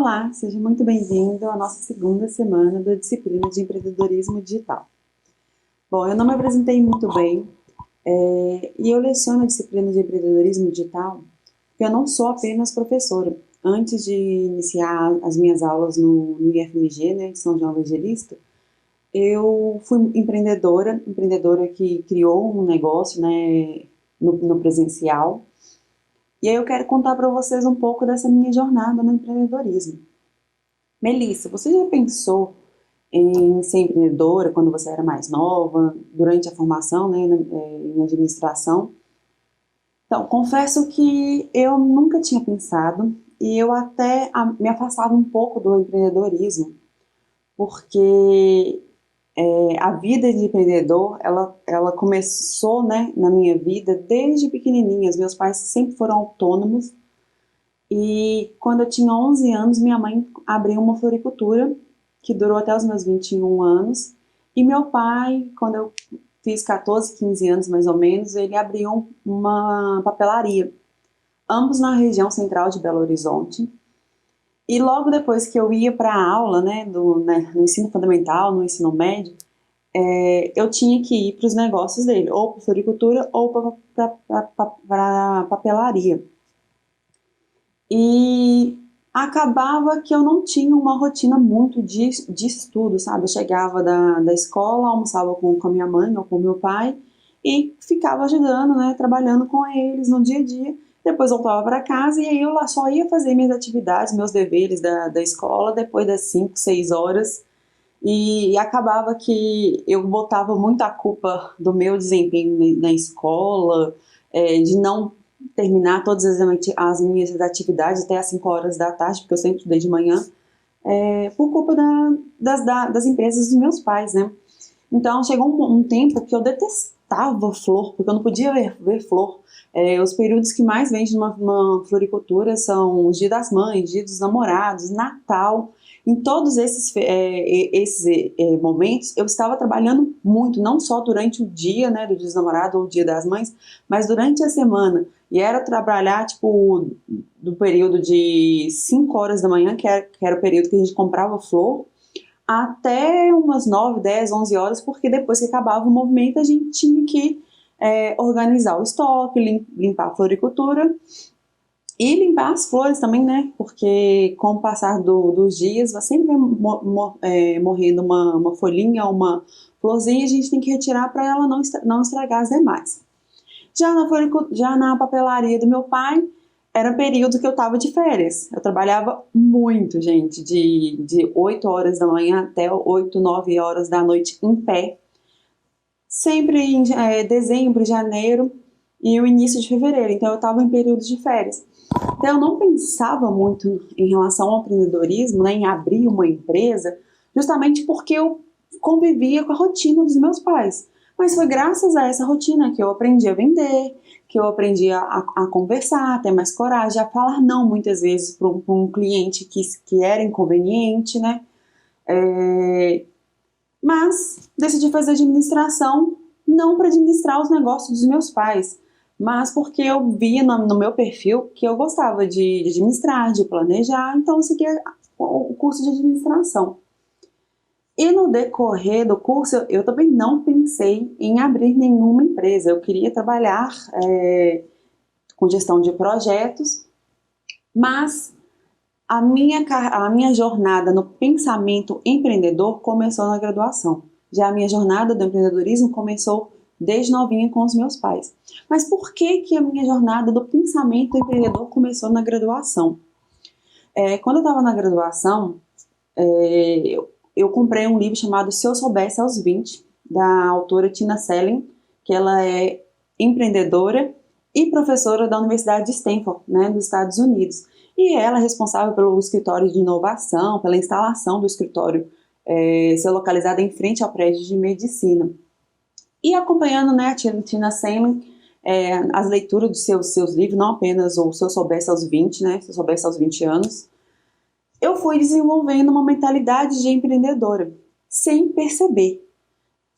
Olá, seja muito bem-vindo à nossa segunda semana da disciplina de empreendedorismo digital. Bom, eu não me apresentei muito bem e eu leciono a disciplina de empreendedorismo digital porque eu não sou apenas professora. Antes de iniciar as minhas aulas no IFMG, né, de São João Evangelista, eu fui empreendedora que criou um negócio, né, no presencial. E aí eu quero contar para vocês um pouco dessa minha jornada no empreendedorismo. Melissa, você já pensou em ser empreendedora quando você era mais nova, durante a formação, né, em administração? Então, confesso que eu nunca tinha pensado e eu até me afastava um pouco do empreendedorismo, porque a vida de empreendedor, ela começou, né, na minha vida desde pequenininha. Os meus pais sempre foram autônomos e quando eu tinha 11 anos, minha mãe abriu uma floricultura que durou até os meus 21 anos. E meu pai, quando eu fiz 14, 15 anos mais ou menos, ele abriu uma papelaria, ambos na região central de Belo Horizonte. E logo depois que eu ia para a aula, né, no ensino fundamental, no ensino médio, eu tinha que ir para os negócios dele, ou para floricultura ou para a papelaria. E acabava que eu não tinha uma rotina muito de estudo, sabe? Eu chegava da escola, almoçava com a minha mãe ou com meu pai e ficava ajudando, né? Trabalhando com eles no dia a dia. Depois voltava para casa e aí eu lá só ia fazer minhas atividades, meus deveres da escola depois das 5, 6 horas. E acabava que eu botava muita culpa do meu desempenho na escola, de não terminar todas as minhas atividades até às 5 horas da tarde, porque eu sempre estudei de manhã, por culpa das empresas dos meus pais, né? Então chegou um tempo que eu detestava flor, porque eu não podia ver flor. Os períodos que mais vende numa floricultura são os Dia das Mães, Dia dos Namorados, Natal. Em todos esses momentos, eu estava trabalhando muito, não só durante o dia, né, do Dia dos Namorados ou o Dia das Mães, mas durante a semana. E era trabalhar, tipo, do período de 5 horas da manhã, que era o período que a gente comprava flor, até umas 9, 10, 11 horas, porque depois que acabava o movimento, a gente tinha que organizar o estoque, limpar a floricultura e limpar as flores também, né? Porque com o passar dos dias, vai sempre morrendo uma folhinha, uma florzinha, a gente tem que retirar para ela não estragar as demais. Já na papelaria do meu pai, era um período que eu estava de férias. Eu trabalhava muito, gente, de 8 horas da manhã até 8, 9 horas da noite em pé. Sempre em dezembro, janeiro e o início de fevereiro. Então eu estava em período de férias. Então eu não pensava muito em relação ao empreendedorismo, né, em abrir uma empresa, justamente porque eu convivia com a rotina dos meus pais. Mas foi graças a essa rotina que eu aprendi a vender, que eu aprendi a conversar, a ter mais coragem, a falar não muitas vezes para um cliente que era inconveniente, né? Mas decidi fazer administração não para administrar os negócios dos meus pais, mas porque eu via no meu perfil que eu gostava de administrar, de planejar, então eu segui o curso de administração. E no decorrer do curso, eu também não pensei em abrir nenhuma empresa. Eu queria trabalhar com gestão de projetos, mas a minha jornada no pensamento empreendedor começou na graduação. Já a minha jornada do empreendedorismo começou desde novinha com os meus pais. Mas por que a minha jornada do pensamento empreendedor começou na graduação? Quando eu estava na graduação, eu comprei um livro chamado Se Eu Soubesse aos 20, da autora Tina Selling, que ela é empreendedora e professora da Universidade de Stanford, né, dos Estados Unidos. E ela é responsável pelo escritório de inovação, pela instalação do escritório ser localizado em frente ao prédio de medicina. E acompanhando, né, a Tina Selling, as leituras de seus livros, não apenas o Se Eu Soubesse aos 20, né, Se Eu Soubesse aos 20 anos, eu fui desenvolvendo uma mentalidade de empreendedora, sem perceber.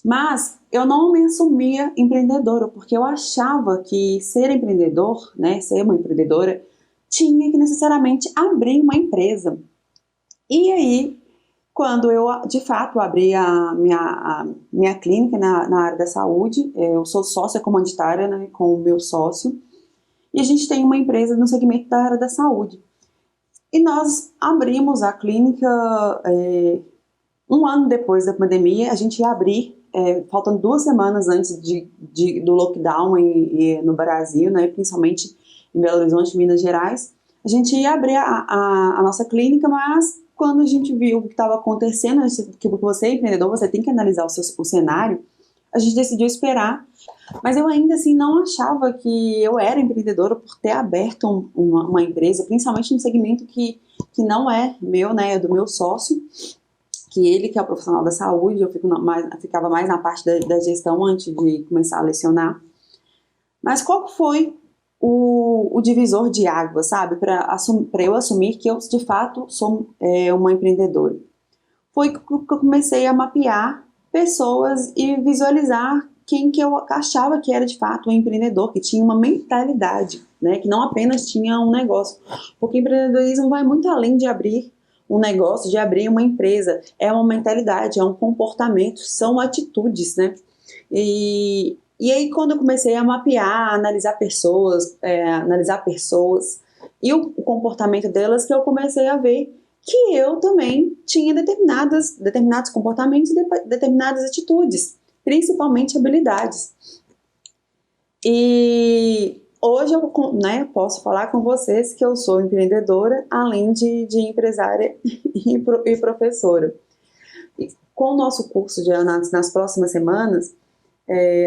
Mas eu não me assumia empreendedora, porque eu achava que ser empreendedor, né, ser uma empreendedora, tinha que necessariamente abrir uma empresa. E aí, quando eu, de fato, abri a minha clínica na área da saúde, eu sou sócia comanditária, né, com o meu sócio, e a gente tem uma empresa no segmento da área da saúde. E nós abrimos a clínica um ano depois da pandemia. A gente ia abrir, faltando 2 semanas antes do lockdown no Brasil, né, principalmente em Belo Horizonte, Minas Gerais. A gente ia abrir a nossa clínica, mas quando a gente viu o que estava acontecendo, que você é empreendedor, você tem que analisar o cenário, a gente decidiu esperar. Mas eu ainda assim não achava que eu era empreendedora por ter aberto uma empresa, principalmente no segmento que não é meu, né, é do meu sócio, que ele que é o profissional da saúde. Eu ficava mais na parte da gestão antes de começar a lecionar. Mas qual foi o divisor de água, sabe, para eu assumir que eu de fato sou uma empreendedora? Foi que eu comecei a mapear pessoas e visualizar quem que eu achava que era de fato um empreendedor, que tinha uma mentalidade, né, que não apenas tinha um negócio. Porque empreendedorismo vai muito além de abrir um negócio, de abrir uma empresa. É uma mentalidade, é um comportamento, são atitudes, né? E aí, quando eu comecei a mapear, analisar pessoas e o comportamento delas, que eu comecei a ver que eu também tinha determinados comportamentos e determinadas atitudes, principalmente habilidades. E hoje eu, né, posso falar com vocês que eu sou empreendedora, além de empresária e professora. E com o nosso curso de análise nas próximas semanas,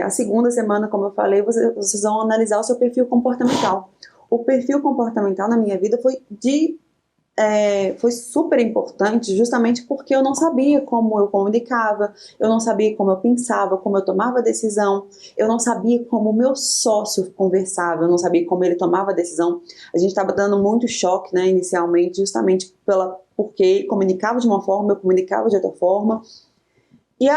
a segunda semana, como eu falei, vocês vão analisar o seu perfil comportamental. O perfil comportamental na minha vida foi super importante, justamente porque eu não sabia como eu comunicava, eu não sabia como eu pensava, como eu tomava decisão, eu não sabia como o meu sócio conversava, eu não sabia como ele tomava decisão. A gente estava dando muito choque, né, inicialmente, justamente porque ele comunicava de uma forma, eu comunicava de outra forma. E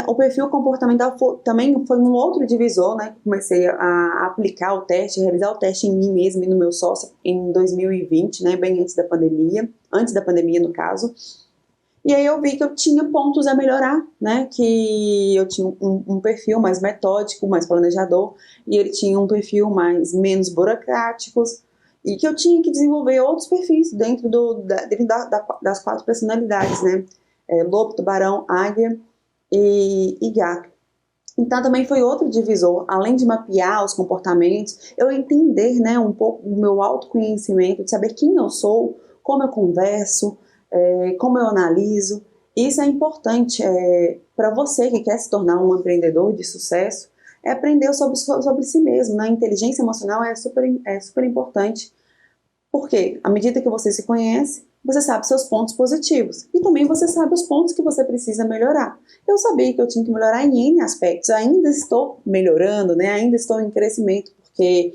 o perfil comportamental também foi um outro divisor, né? Comecei a aplicar o teste, realizar o teste em mim mesma e no meu sócio em 2020, né? Bem antes da pandemia no caso. E aí eu vi que eu tinha pontos a melhorar, né? Que eu tinha um perfil mais metódico, mais planejador, e ele tinha um perfil menos burocrático, e que eu tinha que desenvolver outros perfis dentro das 4 personalidades, né? Lobo, tubarão, águia e gato. Então também foi outro divisor, além de mapear os comportamentos, eu entender, né, um pouco do meu autoconhecimento, de saber quem eu sou, como eu converso, como eu analiso. Isso é importante para você que quer se tornar um empreendedor de sucesso, é aprender sobre si mesmo, né? A inteligência emocional é super importante, porque à medida que você se conhece, você sabe seus pontos positivos e também você sabe os pontos que você precisa melhorar. Eu sabia que eu tinha que melhorar em N aspectos, ainda estou melhorando, né? Ainda estou em crescimento, porque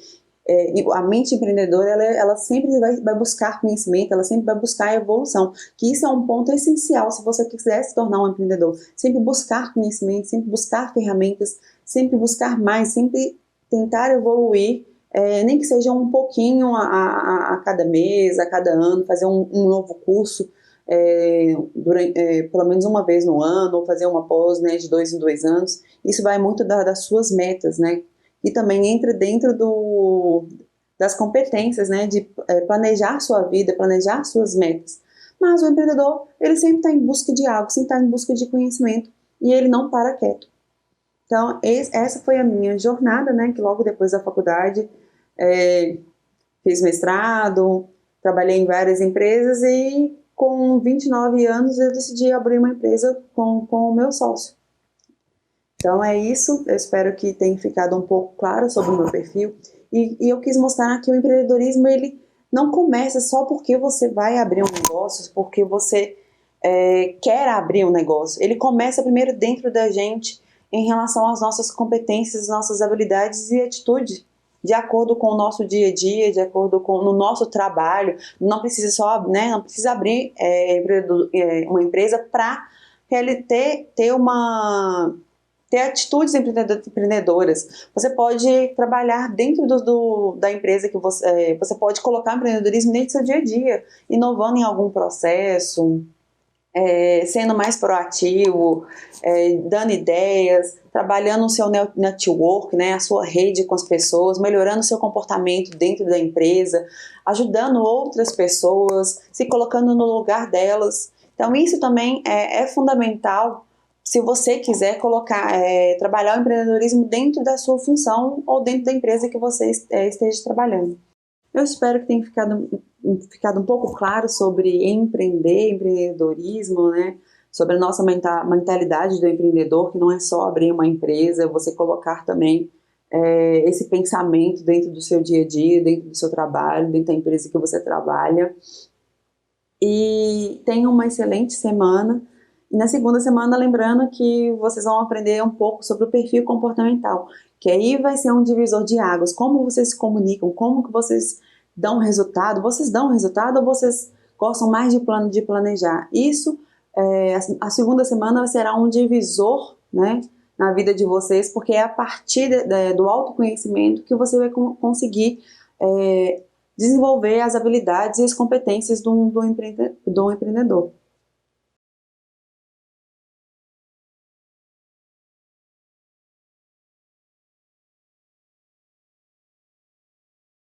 a mente empreendedora ela sempre vai buscar conhecimento, ela sempre vai buscar evolução, que isso é um ponto essencial se você quiser se tornar um empreendedor. Sempre buscar conhecimento, sempre buscar ferramentas, sempre buscar mais, sempre tentar evoluir, nem que seja um pouquinho a cada mês, a cada ano, fazer um novo curso, pelo menos uma vez no ano, ou fazer uma pós, né, de 2 em 2 anos. Isso vai muito das suas metas, né? E também entra dentro das competências, né, de planejar sua vida, planejar suas metas. Mas o empreendedor, ele sempre está em busca de algo, sempre está em busca de conhecimento, e ele não para quieto. Então, essa foi a minha jornada, né, que logo depois da faculdade, é, fiz mestrado, trabalhei em várias empresas e com 29 anos eu decidi abrir uma empresa com o meu sócio. Então é isso, eu espero que tenha ficado um pouco claro sobre o meu perfil. E eu quis mostrar que o empreendedorismo, ele não começa só porque você vai abrir um negócio, porque você quer abrir um negócio. Ele começa primeiro dentro da gente, em relação às nossas competências, nossas habilidades e atitude, de acordo com o nosso dia a dia, de acordo com o nosso trabalho. Não precisa não precisa abrir uma empresa para ter ter atitudes empreendedoras. Você pode trabalhar dentro da empresa que você pode colocar empreendedorismo dentro do seu dia a dia, inovando em algum processo, sendo mais proativo, dando ideias, trabalhando o seu network, né, a sua rede com as pessoas, melhorando o seu comportamento dentro da empresa, ajudando outras pessoas, se colocando no lugar delas. Então isso também é fundamental se você quiser trabalhar o empreendedorismo dentro da sua função ou dentro da empresa que você esteja trabalhando. Eu espero que tenha ficado um pouco claro sobre empreendedorismo, né? Sobre a nossa mentalidade do empreendedor, que não é só abrir uma empresa, você colocar também esse pensamento dentro do seu dia a dia, dentro do seu trabalho, dentro da empresa que você trabalha. E tenha uma excelente semana. E na segunda semana, lembrando que vocês vão aprender um pouco sobre o perfil comportamental, que aí vai ser um divisor de águas, como vocês se comunicam, como que vocês dão resultado, ou vocês gostam mais de planejar. Isso, a segunda semana será um divisor, né, na vida de vocês, porque é a partir do autoconhecimento que você vai conseguir desenvolver as habilidades e as competências do empreendedor.